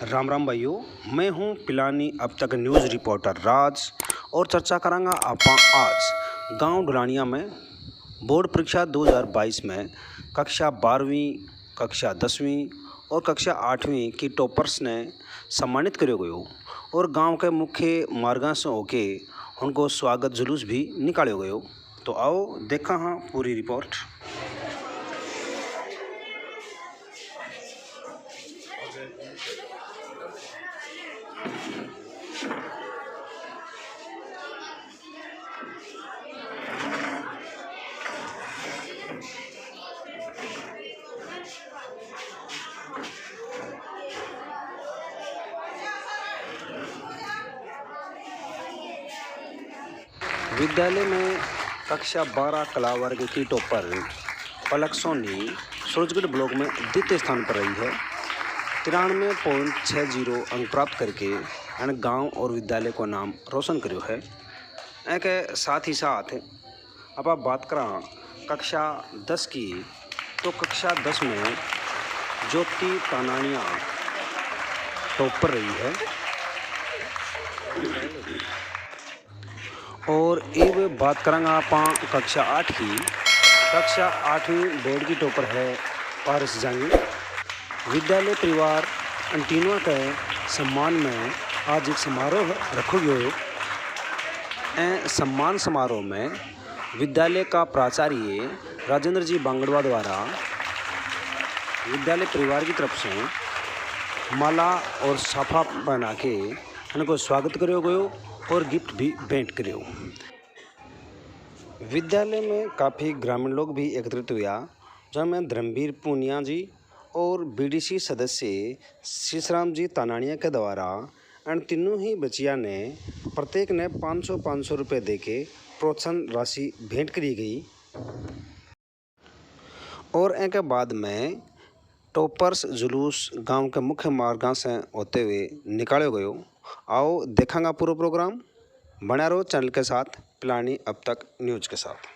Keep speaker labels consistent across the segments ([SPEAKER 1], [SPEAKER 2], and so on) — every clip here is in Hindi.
[SPEAKER 1] राम राम भाइयों। मैं हूं पिलानी अब तक न्यूज़ रिपोर्टर राज और चर्चा करांगा आपा आज गांव ढुलानिया में बोर्ड परीक्षा 2022 में कक्षा 12वीं, कक्षा 10वीं और कक्षा 8वीं की टॉपर्स ने सम्मानित करो गयो और गांव के मुख्य मार्गा से होके उनको स्वागत जुलूस भी निकालो गयो। तो आओ देखा हाँ पूरी रिपोर्ट। विद्यालय में कक्षा 12 कला वर्ग की टॉपर पलक सोनी सूरजगढ़ ब्लॉक में द्वितीय स्थान पर रही है। 93.60 अंक प्राप्त करके गांव और विद्यालय को नाम रोशन करो है। के साथ ही साथ अब आप बात करें कक्षा 10 की, तो कक्षा 10 में ज्योति तानानिया टॉपर रही है और एक बात करेंगे आप कक्षा 8 की। कक्षा 8वीं बोर्ड की टॉपर है पारस जांगी। विद्यालय परिवार अंटीनवा के सम्मान में आज एक समारोह रखो गयो। सम्मान समारोह में विद्यालय का प्राचार्य राजेंद्र जी बांगड़वा द्वारा विद्यालय परिवार की तरफ से माला और साफा बना के उनको स्वागत करो गयो और गिफ्ट भी भेंट करो। विद्यालय में काफ़ी ग्रामीण लोग भी एकत्रित हुआ, जिनमें धर्मवीर पूनिया जी और बीडीसी सदस्य शीशराम जी तानानिया के द्वारा इन तीनों ही बच्चिया ने प्रत्येक ने 500 रुपये देके प्रोत्साहन राशि भेंट करी गई। और इनके बाद में टॉपर्स जुलूस गांव के मुख्य मार्गों से होते हुए निकालो गयो। आओ देखेंगे पूरा प्रोग्राम। बना रहो चैनल के साथ, पिलानी अब तक न्यूज़ के साथ।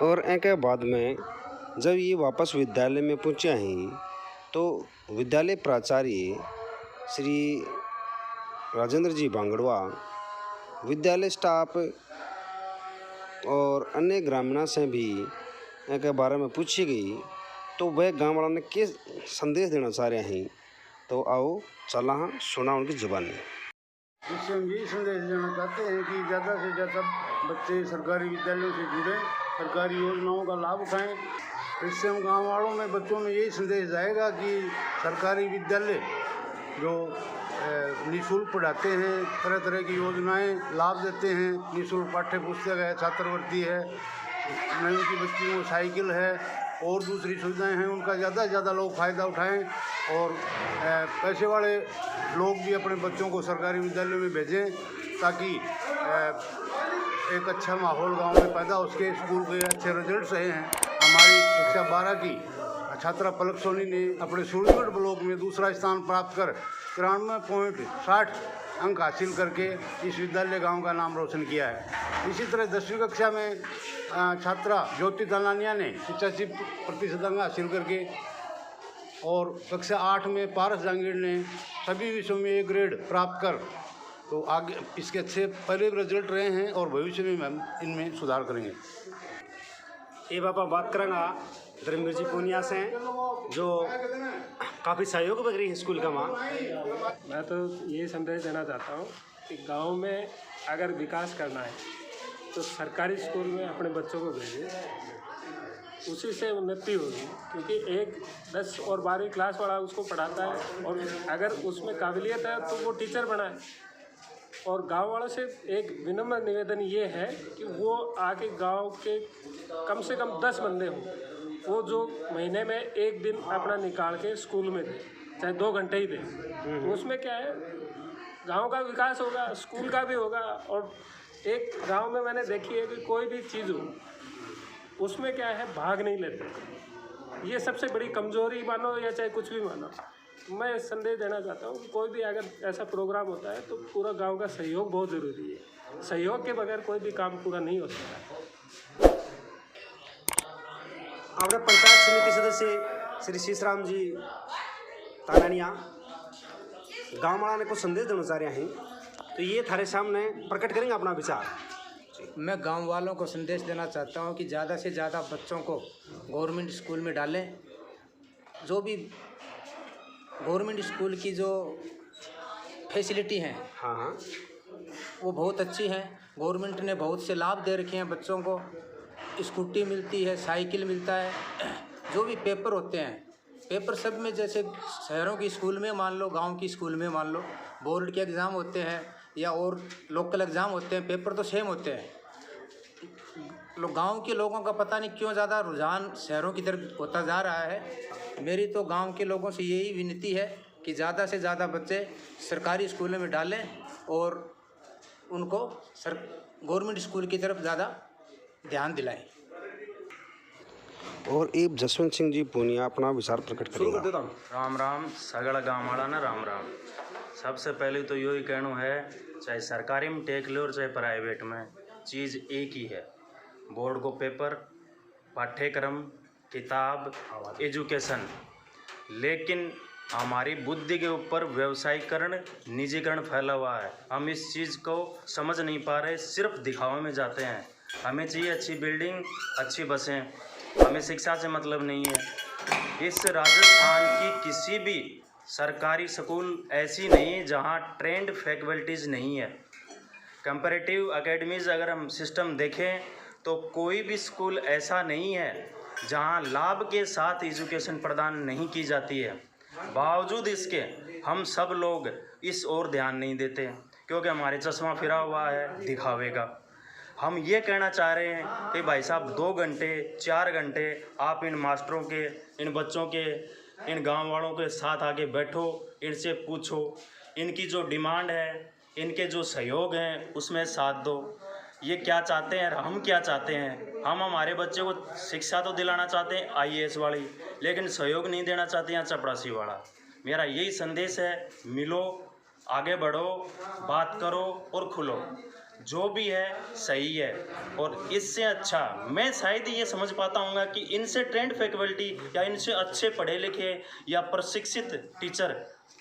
[SPEAKER 1] और इनके बाद में जब ये वापस विद्यालय में पहुँचे हैं तो विद्यालय प्राचार्य श्री राजेंद्र जी बांगड़वा, विद्यालय स्टाफ और अन्य ग्रामीणों से भी इनके बारे में पूछी गई तो वह गाँव वालों ने क्या संदेश देना चाह रहे हैं। तो आओ चला सुना उनकी जुबानी।
[SPEAKER 2] इससे हम यही संदेश देना चाहते हैं कि ज़्यादा से ज़्यादा बच्चे सरकारी विद्यालयों से जुड़ें, सरकारी योजनाओं का लाभ उठाएं। इससे हम गाँव वालों में बच्चों में यही संदेश जाएगा कि सरकारी विद्यालय जो निःशुल्क पढ़ाते हैं, तरह तरह की योजनाएं लाभ देते हैं, निःशुल्क पाठ्य पुस्तक है, छात्रवृत्ति है, नई की बच्चियों को साइकिल है और दूसरी सुविधाएं हैं, उनका ज़्यादा से ज़्यादा लोग फ़ायदा उठाएं और पैसे वाले लोग भी अपने बच्चों को सरकारी विद्यालयों में भेजें ताकि एक अच्छा माहौल गांव में पैदा हो सके। स्कूल के अच्छे रिजल्ट्स रहे हैं। हमारी कक्षा 12 की छात्रा पलक सोनी ने अपने सूरजगढ़ ब्लॉक में दूसरा स्थान प्राप्त कर 93.60 अंक हासिल करके इस विद्यालय गांव का नाम रोशन किया है। इसी तरह 10वीं कक्षा में छात्रा ज्योति दलानिया ने 85% अंक हासिल करके और कक्षा 8 में पारस जांगीर ने सभी विषयों में A ग्रेड प्राप्त कर तो आगे इसके अच्छे पहले रिजल्ट रहे हैं और भविष्य में हम इनमें सुधार करेंगे।
[SPEAKER 1] ये बाबा बात करेंगा धर्मवीर जी पूनिया से जो काफ़ी सहयोग बन रही है स्कूल का। माँ
[SPEAKER 3] मैं तो ये संदेश देना चाहता हूँ कि गांव में अगर विकास करना है तो सरकारी स्कूल में अपने बच्चों को भेजें, उसी से उन्नति होगी। क्योंकि एक 10 और 12वीं क्लास वाला उसको पढ़ाता है और अगर उसमें काबिलियत है तो वो टीचर बनाए। और गांव वालों से एक विनम्र निवेदन ये है कि वो आके गांव के कम से कम 10 बंदे हों, वो जो महीने में एक दिन अपना निकाल के स्कूल में दें, चाहे 2 घंटे ही दें। तो उसमें क्या है, गांव का विकास होगा, स्कूल का भी होगा। और एक गांव में मैंने देखी है कि कोई भी चीज़ हो उसमें क्या है, भाग नहीं लेते। ये सबसे बड़ी कमजोरी मानो या चाहे कुछ भी मानो। मैं संदेश देना चाहता हूँ कि कोई भी अगर ऐसा प्रोग्राम होता है तो पूरा गांव का सहयोग बहुत ज़रूरी है। सहयोग के बगैर कोई भी काम पूरा नहीं हो सकता।
[SPEAKER 1] अपने पंचायत समिति सदस्य श्री शीशराम जी तानानिया गाँव वाला ने कुछ संदेश देना चाह रहे हैं तो ये थारे सामने प्रकट करेंगे अपना विचार।
[SPEAKER 4] मैं गांव वालों को संदेश देना चाहता हूं कि ज़्यादा से ज़्यादा बच्चों को गवर्नमेंट स्कूल में डालें। जो भी गवर्नमेंट स्कूल की जो फैसिलिटी हैं
[SPEAKER 1] हाँ
[SPEAKER 4] वो बहुत अच्छी हैं। गवर्नमेंट ने बहुत से लाभ दे रखे हैं बच्चों को, स्कूटी मिलती है, साइकिल मिलता है। जो भी पेपर होते हैं, पेपर सब में जैसे शहरों की स्कूल में मान लो, गांव की स्कूल में मान लो, बोर्ड के एग्ज़ाम होते हैं या और लोकल एग्ज़ाम होते हैं, पेपर तो सेम होते हैं। गांव के लोगों का पता नहीं क्यों ज़्यादा रुझान शहरों की तरफ होता जा रहा है। मेरी तो गांव के लोगों से यही विनती है कि ज़्यादा से ज़्यादा बच्चे सरकारी स्कूलों में डालें और उनको गवर्नमेंट स्कूल की तरफ ज़्यादा ध्यान दिलाएं।
[SPEAKER 1] और एक जसवंत सिंह जी पूनिया अपना विचार प्रकट करेंगे।
[SPEAKER 5] राम राम सगड़ा गाँव वाला ना राम राम। सबसे पहले तो यही कहना है, चाहे सरकारी में टेक लो और चाहे प्राइवेट में, चीज़ एक ही है। बोर्ड को पेपर, पाठ्यक्रम, किताब, एजुकेशन। लेकिन हमारी बुद्धि के ऊपर व्यवसायीकरण, निजीकरण फैला हुआ है। हम इस चीज़ को समझ नहीं पा रहे, सिर्फ दिखावे में जाते हैं। हमें चाहिए अच्छी बिल्डिंग, अच्छी बसें, हमें शिक्षा से मतलब नहीं है। इस राजस्थान की किसी भी सरकारी स्कूल ऐसी नहीं है जहां ट्रेंड फैकल्टीज़ नहीं है। कंपैरेटिव एकेडमीज़ अगर हम सिस्टम देखें तो कोई भी स्कूल ऐसा नहीं है जहां लाभ के साथ एजुकेशन प्रदान नहीं की जाती है। बावजूद इसके हम सब लोग इस ओर ध्यान नहीं देते क्योंकि हमारे चश्मा फिरा हुआ है दिखावे का। हम ये कहना चाह रहे हैं कि भाई साहब 2 घंटे 4 घंटे आप इन मास्टरों के, इन बच्चों के, इन गांव वालों के साथ आके बैठो, इनसे पूछो, इनकी जो डिमांड है, इनके जो सहयोग हैं उसमें साथ दो। ये क्या चाहते हैं, हम क्या चाहते हैं। हम हमारे बच्चे को शिक्षा तो दिलाना चाहते हैं IAS वाली, लेकिन सहयोग नहीं देना चाहते हैं चपरासी वाला। मेरा यही संदेश है, मिलो, आगे बढ़ो, बात करो और खुलो। जो भी है सही है। और इससे अच्छा मैं शायद ये समझ पाता हूँ कि इनसे ट्रेंड फैकल्टी या इनसे अच्छे पढ़े लिखे या प्रशिक्षित टीचर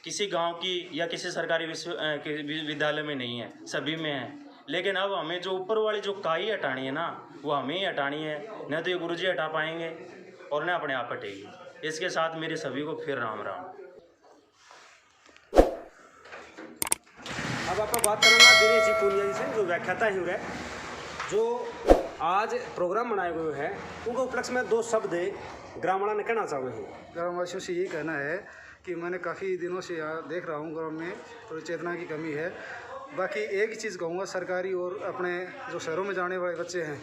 [SPEAKER 5] किसी गांव की या किसी सरकारी विद्यालय में नहीं है, सभी में है। लेकिन अब हमें जो ऊपर वाली जो काई हटानी है ना, वो हमें ही हटानी है, न तो ये गुरुजी हटा पाएंगे और न अपने आप हटेगी। इसके साथ मेरे सभी को फिर राम राम।
[SPEAKER 1] अब आप बात करेंगे दिनेश जी पूनिया जी से, जो व्याख्याता ही रहे, जो आज प्रोग्राम बनाए हुए हैं, उनके उपलक्ष्य में 2 शब्द ग्रामीणा ने कहना चाहूँगी।
[SPEAKER 2] ग्रामवासियों से यही कहना है कि मैंने काफ़ी दिनों से यहाँ देख रहा हूँ गाँव में तो चेतना की कमी है। बाकी एक ही चीज़ कहूँगा, सरकारी और अपने जो शहरों में जाने वाले बच्चे हैं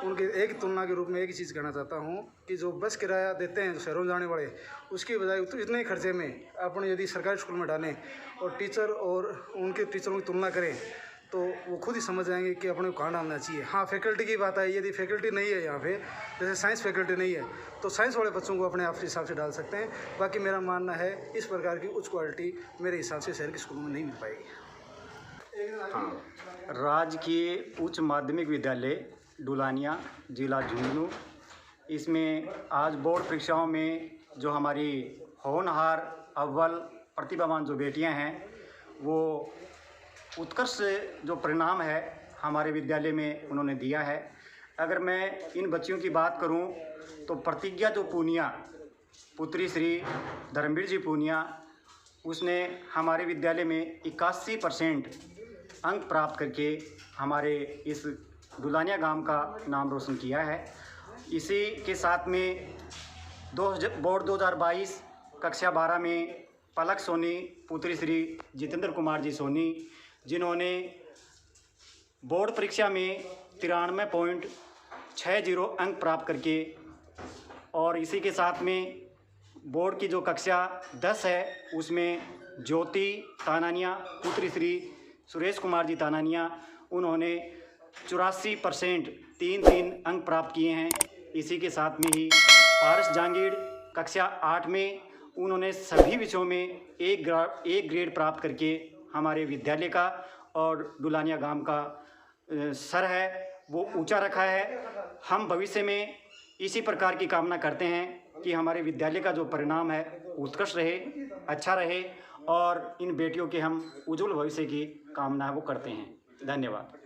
[SPEAKER 2] उनके एक तुलना के रूप में एक ही चीज़ कहना चाहता हूँ कि जो बस किराया देते हैं जो शहरों में जाने वाले, उसकी बजाय इतने खर्चे में अपने यदि सरकारी स्कूल में डालें और टीचर और उनके टीचरों की तुलना करें तो वो खुद ही समझ जाएंगे कि अपने को कहाँ डालना चाहिए। हाँ, फैकल्टी की बात है, यदि फैकल्टी नहीं है यहाँ पे, जैसे साइंस फैकल्टी नहीं है तो साइंस वाले बच्चों को अपने आप हिसाब से डाल सकते हैं। बाकी मेरा मानना है इस प्रकार की उच्च क्वालिटी मेरे हिसाब से शहर के स्कूलों में नहीं मिल पाएगी।
[SPEAKER 6] हाँ, राजकीय उच्च माध्यमिक विद्यालय डुलानिया, जिला झुंझुनू, इसमें आज बोर्ड परीक्षाओं में जो हमारी होनहार अव्वल प्रतिभावान जो बेटियां हैं, वो उत्कृष्ट जो परिणाम है हमारे विद्यालय में उन्होंने दिया है। अगर मैं इन बच्चियों की बात करूं तो प्रतिज्ञा जो पूनिया, पुत्री श्री धर्मवीर जी पूनिया, उसने हमारे विद्यालय में 81% अंक प्राप्त करके हमारे इस डुलानिया गांव का नाम रोशन किया है। इसी के साथ में बोर्ड 2022 कक्षा 12 में पलक सोनी, पुत्री श्री जितेंद्र कुमार जी सोनी, जिन्होंने बोर्ड परीक्षा में 93.60 अंक प्राप्त करके, और इसी के साथ में बोर्ड की जो कक्षा 10 है उसमें ज्योति तानानिया, पुत्री श्री सुरेश कुमार जी तानानिया, उन्होंने 84.33 अंक प्राप्त किए हैं। इसी के साथ में ही पारस जहांगीर कक्षा 8 में उन्होंने सभी विषयों में एक ग्रेड प्राप्त करके हमारे विद्यालय का और डुलानिया गांव का सर है वो ऊंचा रखा है। हम भविष्य में इसी प्रकार की कामना करते हैं कि हमारे विद्यालय का जो परिणाम है उत्कृष्ट रहे, अच्छा रहे, और इन बेटियों के हम उज्जवल भविष्य की कामना वो करते हैं। धन्यवाद।